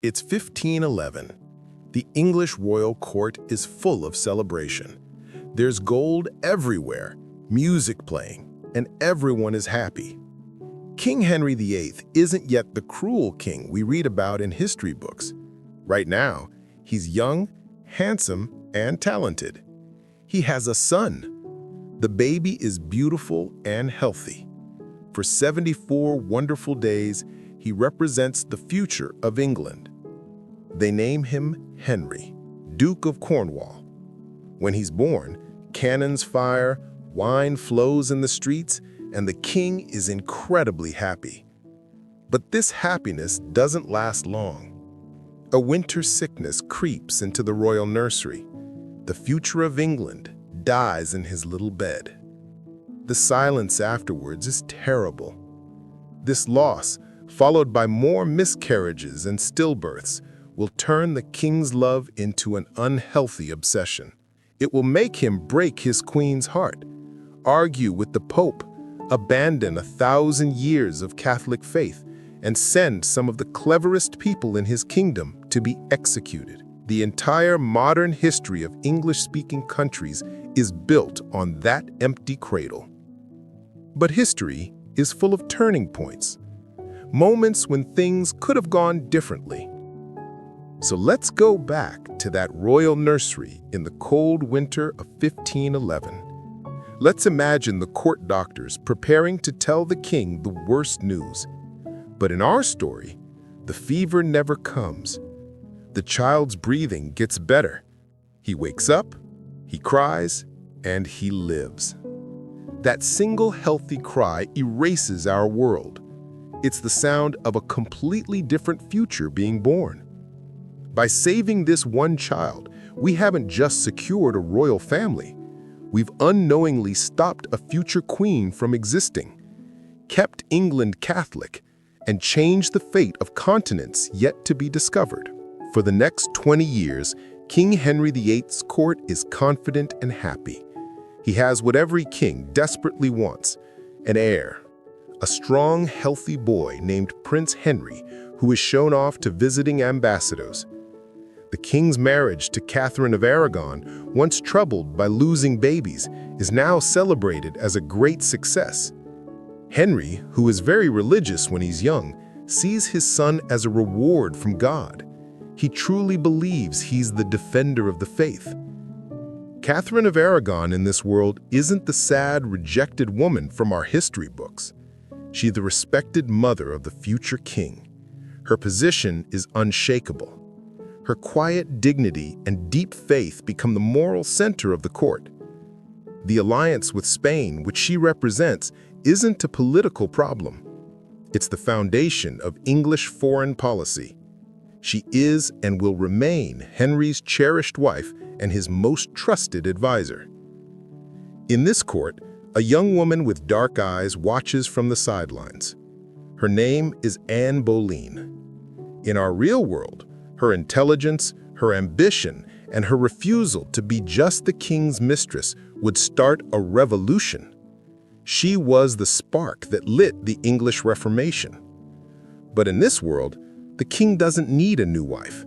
It's 1511. The English royal court is full of celebration. There's gold everywhere, music playing, and everyone is happy. King Henry VIII isn't yet the cruel king we read about in history books. Right now, he's young, handsome, and talented. He has a son. The baby is beautiful and healthy. For 74 wonderful days, he represents the future of England. They name him Henry, Duke of Cornwall. When he's born, cannons fire, wine flows in the streets, and the king is incredibly happy. But this happiness doesn't last long. A winter sickness creeps into the royal nursery. The future of England dies in his little bed. The silence afterwards is terrible. This loss, followed by more miscarriages and stillbirths, will turn the king's love into an unhealthy obsession. It will make him break his queen's heart, argue with the Pope, abandon 1,000 years of Catholic faith, and send some of the cleverest people in his kingdom to be executed. The entire modern history of English-speaking countries is built on that empty cradle. But history is full of turning points, moments when things could have gone differently. So let's go back to that royal nursery in the cold winter of 1511. Let's imagine the court doctors preparing to tell the king the worst news. But in our story, the fever never comes. The child's breathing gets better. He wakes up, he cries, and he lives. That single healthy cry erases our world. It's the sound of a completely different future being born. By saving this one child, we haven't just secured a royal family. We've unknowingly stopped a future queen from existing, kept England Catholic, and changed the fate of continents yet to be discovered. For the next 20 years, King Henry VIII's court is confident and happy. He has what every king desperately wants, an heir, a strong, healthy boy named Prince Henry, who is shown off to visiting ambassadors. The king's marriage to Catherine of Aragon, once troubled by losing babies, is now celebrated as a great success. Henry, who is very religious when he's young, sees his son as a reward from God. He truly believes he's the defender of the faith. Catherine of Aragon in this world isn't the sad, rejected woman from our history books. She's the respected mother of the future king. Her position is unshakable. Her quiet dignity and deep faith become the moral center of the court. The alliance with Spain, which she represents, isn't a political problem. It's the foundation of English foreign policy. She is and will remain Henry's cherished wife and his most trusted advisor. In this court, a young woman with dark eyes watches from the sidelines. Her name is Anne Boleyn. In our real world, her intelligence, her ambition, and her refusal to be just the king's mistress would start a revolution. She was the spark that lit the English Reformation. But in this world, the king doesn't need a new wife.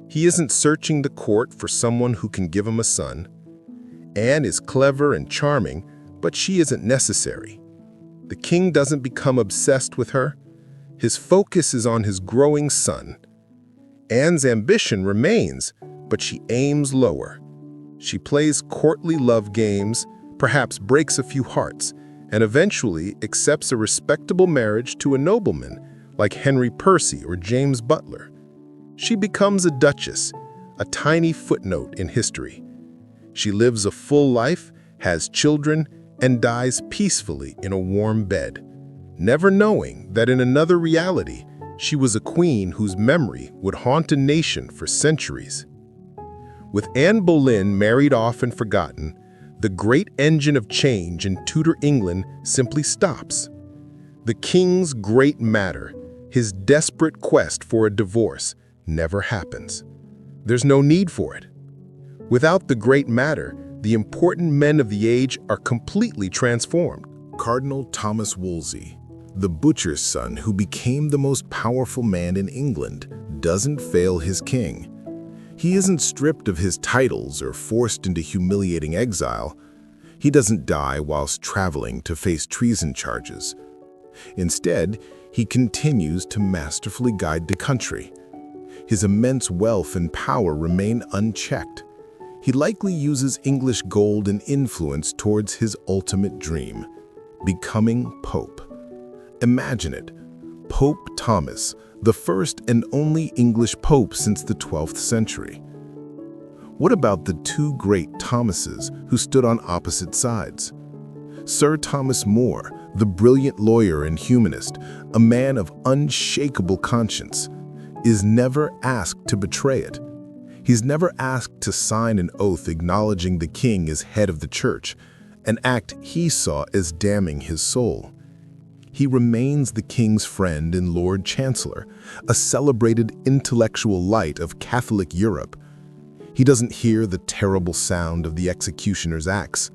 He isn't searching the court for someone who can give him a son. Anne is clever and charming, but she isn't necessary. The king doesn't become obsessed with her. His focus is on his growing son. Anne's ambition remains, but she aims lower. She plays courtly love games, perhaps breaks a few hearts, and eventually accepts a respectable marriage to a nobleman like Henry Percy or James Butler. She becomes a duchess, a tiny footnote in history. She lives a full life, has children, and dies peacefully in a warm bed, never knowing that in another reality, she was a queen whose memory would haunt a nation for centuries. With Anne Boleyn married off and forgotten, the great engine of change in Tudor England simply stops. The king's great matter, his desperate quest for a divorce, never happens. There's no need for it. Without the great matter, the important men of the age are completely transformed. Cardinal Thomas Wolsey, the butcher's son who became the most powerful man in England, doesn't fail his king. He isn't stripped of his titles or forced into humiliating exile. He doesn't die whilst traveling to face treason charges. Instead, he continues to masterfully guide the country. His immense wealth and power remain unchecked. He likely uses English gold and influence towards his ultimate dream, becoming Pope. Imagine it, Pope Thomas, the first and only English pope since the 12th century. What about the two great Thomases who stood on opposite sides? Sir Thomas More, the brilliant lawyer and humanist, a man of unshakable conscience, is never asked to betray it. He's never asked to sign an oath acknowledging the king as head of the church, an act he saw as damning his soul. He remains the king's friend and Lord Chancellor, a celebrated intellectual light of Catholic Europe. He doesn't hear the terrible sound of the executioner's axe.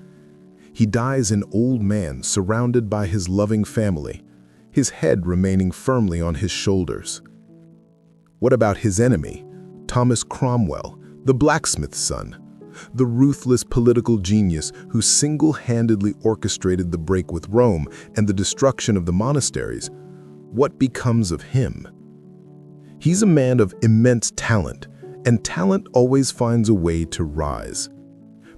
He dies an old man surrounded by his loving family, his head remaining firmly on his shoulders. What about his enemy, Thomas Cromwell, the blacksmith's son, the ruthless political genius who single-handedly orchestrated the break with Rome and the destruction of the monasteries? What becomes of him? He's a man of immense talent, and talent always finds a way to rise.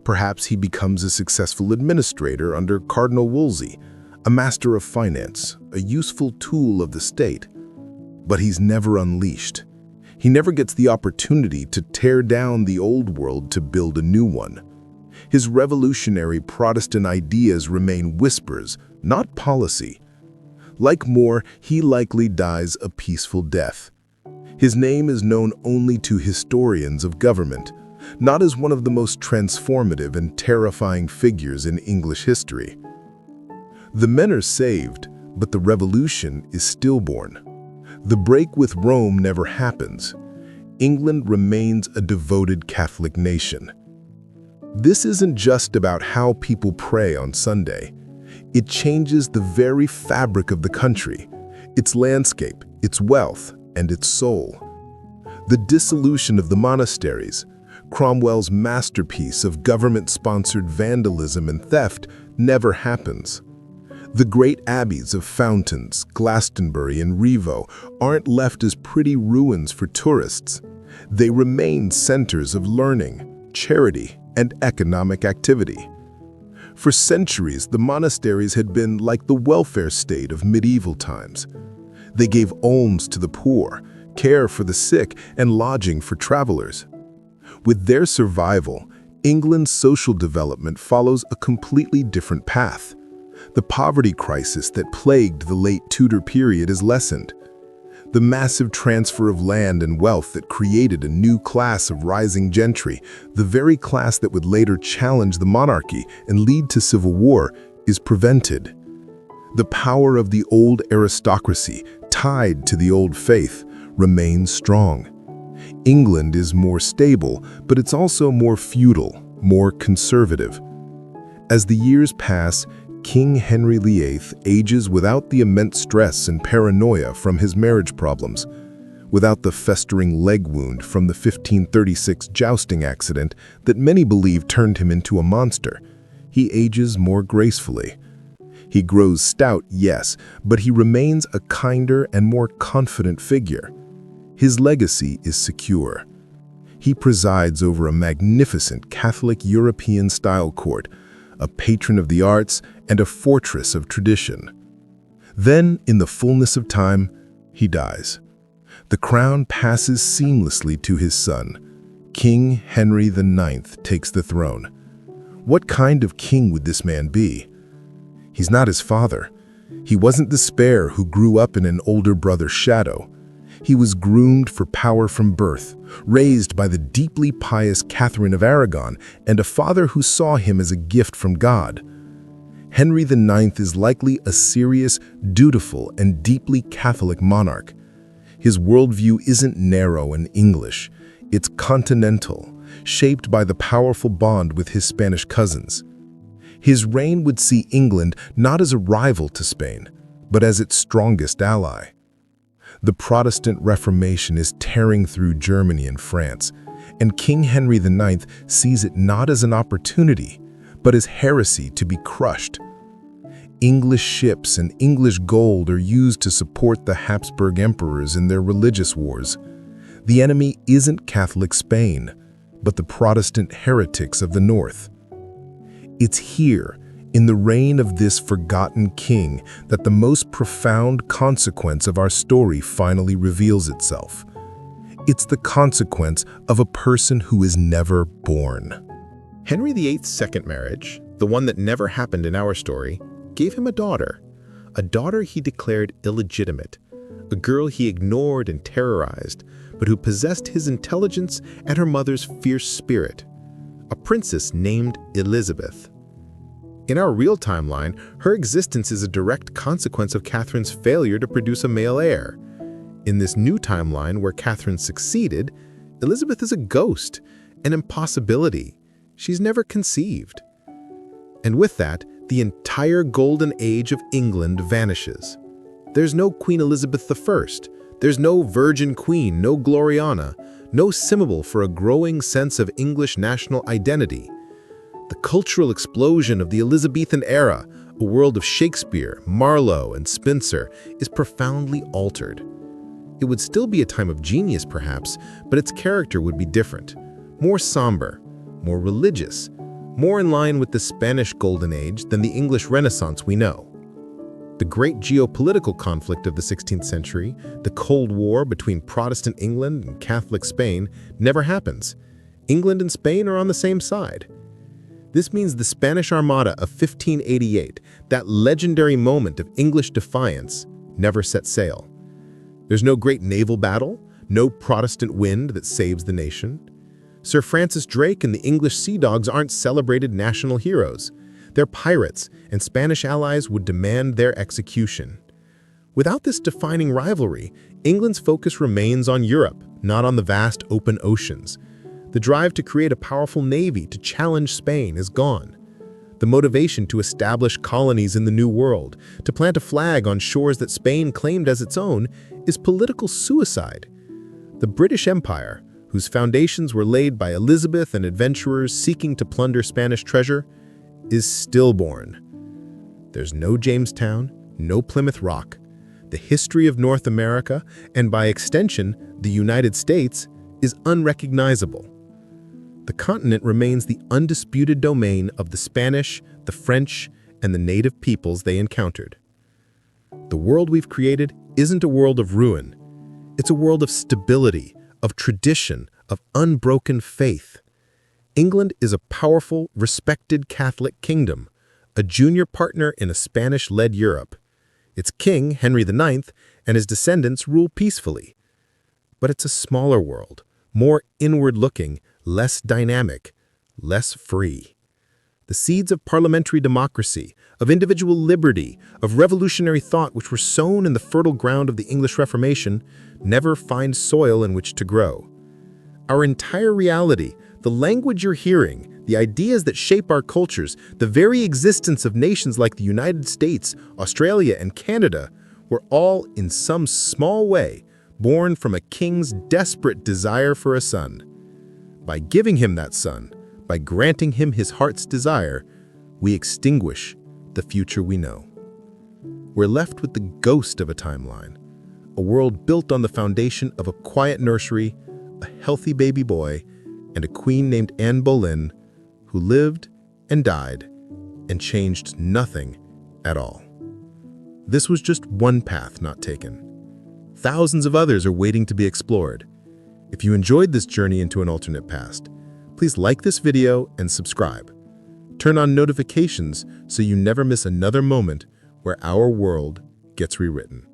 Perhaps he becomes a successful administrator under Cardinal Wolsey, a master of finance, a useful tool of the state. But he's never unleashed. He never gets the opportunity to tear down the old world to build a new one. His revolutionary Protestant ideas remain whispers, not policy. Like More, he likely dies a peaceful death. His name is known only to historians of government, not as one of the most transformative and terrifying figures in English history. The men are saved, but the revolution is stillborn. The break with Rome never happens. England remains a devoted Catholic nation. This isn't just about how people pray on Sunday. It changes the very fabric of the country, its landscape, its wealth, and its soul. The dissolution of the monasteries, Cromwell's masterpiece of government-sponsored vandalism and theft, never happens. The great abbeys of Fountains, Glastonbury, and Rievaulx aren't left as pretty ruins for tourists. They remain centers of learning, charity, and economic activity. For centuries, the monasteries had been like the welfare state of medieval times. They gave alms to the poor, care for the sick, and lodging for travelers. With their survival, England's social development follows a completely different path. The poverty crisis that plagued the late Tudor period is lessened. The massive transfer of land and wealth that created a new class of rising gentry, the very class that would later challenge the monarchy and lead to civil war, is prevented. The power of the old aristocracy, tied to the old faith, remains strong. England is more stable, but it's also more feudal, more conservative. As the years pass, King Henry VIII ages without the immense stress and paranoia from his marriage problems, without the festering leg wound from the 1536 jousting accident that many believe turned him into a monster. He ages more gracefully. He grows stout, yes, but he remains a kinder and more confident figure. His legacy is secure. He presides over a magnificent Catholic European-style court, a patron of the arts, and a fortress of tradition. Then, in the fullness of time, he dies. The crown passes seamlessly to his son. King Henry IX takes the throne. What kind of king would this man be? He's not his father. He wasn't the spare who grew up in an older brother's shadow. He was groomed for power from birth, raised by the deeply pious Catherine of Aragon and a father who saw him as a gift from God. Henry IX is likely a serious, dutiful, and deeply Catholic monarch. His worldview isn't narrow and English. It's continental, shaped by the powerful bond with his Spanish cousins. His reign would see England not as a rival to Spain, but as its strongest ally. The Protestant Reformation is tearing through Germany and France, and King Henry IX sees it not as an opportunity, but as heresy to be crushed. English ships and English gold are used to support the Habsburg emperors in their religious wars. The enemy isn't Catholic Spain, but the Protestant heretics of the north. It's here, in the reign of this forgotten king, that the most profound consequence of our story finally reveals itself. It's the consequence of a person who is never born. Henry VIII's second marriage, the one that never happened in our story, gave him a daughter he declared illegitimate, a girl he ignored and terrorized, but who possessed his intelligence and her mother's fierce spirit, a princess named Elizabeth. In our real timeline, her existence is a direct consequence of Catherine's failure to produce a male heir. In this new timeline where Catherine succeeded, Elizabeth is a ghost, an impossibility. She's never conceived. And with that, the entire golden age of England vanishes. There's no Queen Elizabeth I. There's no Virgin Queen, no Gloriana, no symbol for a growing sense of English national identity. The cultural explosion of the Elizabethan era, a world of Shakespeare, Marlowe, and Spenser, is profoundly altered. It would still be a time of genius, perhaps, but its character would be different, more somber, more religious, more in line with the Spanish Golden Age than the English Renaissance we know. The great geopolitical conflict of the 16th century, the Cold War between Protestant England and Catholic Spain, never happens. England and Spain are on the same side. This means the Spanish Armada of 1588, that legendary moment of English defiance, never set sail. There's no great naval battle, no Protestant wind that saves the nation. Sir Francis Drake and the English Sea Dogs aren't celebrated national heroes. They're pirates, and Spanish allies would demand their execution. Without this defining rivalry, England's focus remains on Europe, not on the vast open oceans. The drive to create a powerful navy to challenge Spain is gone. The motivation to establish colonies in the New World, to plant a flag on shores that Spain claimed as its own, is political suicide. The British Empire, whose foundations were laid by Elizabeth and adventurers seeking to plunder Spanish treasure, is stillborn. There's no Jamestown, no Plymouth Rock. The history of North America, and by extension, the United States, is unrecognizable. The continent remains the undisputed domain of the Spanish, the French, and the native peoples they encountered. The world we've created isn't a world of ruin. It's a world of stability, of tradition, of unbroken faith. England is a powerful, respected Catholic kingdom, a junior partner in a Spanish-led Europe. Its king, Henry IX, and his descendants rule peacefully. But it's a smaller world, more inward-looking, less dynamic, less free. The seeds of parliamentary democracy, of individual liberty, of revolutionary thought which were sown in the fertile ground of the English Reformation, never find soil in which to grow. Our entire reality, the language you're hearing, the ideas that shape our cultures, the very existence of nations like the United States, Australia, and Canada, were all, in some small way, born from a king's desperate desire for a son. By giving him that son, by granting him his heart's desire, we extinguish the future we know. We're left with the ghost of a timeline, a world built on the foundation of a quiet nursery, a healthy baby boy, and a queen named Anne Boleyn, who lived and died and changed nothing at all. This was just one path not taken. Thousands of others are waiting to be explored. If you enjoyed this journey into an alternate past, please like this video and subscribe. Turn on notifications so you never miss another moment where our world gets rewritten.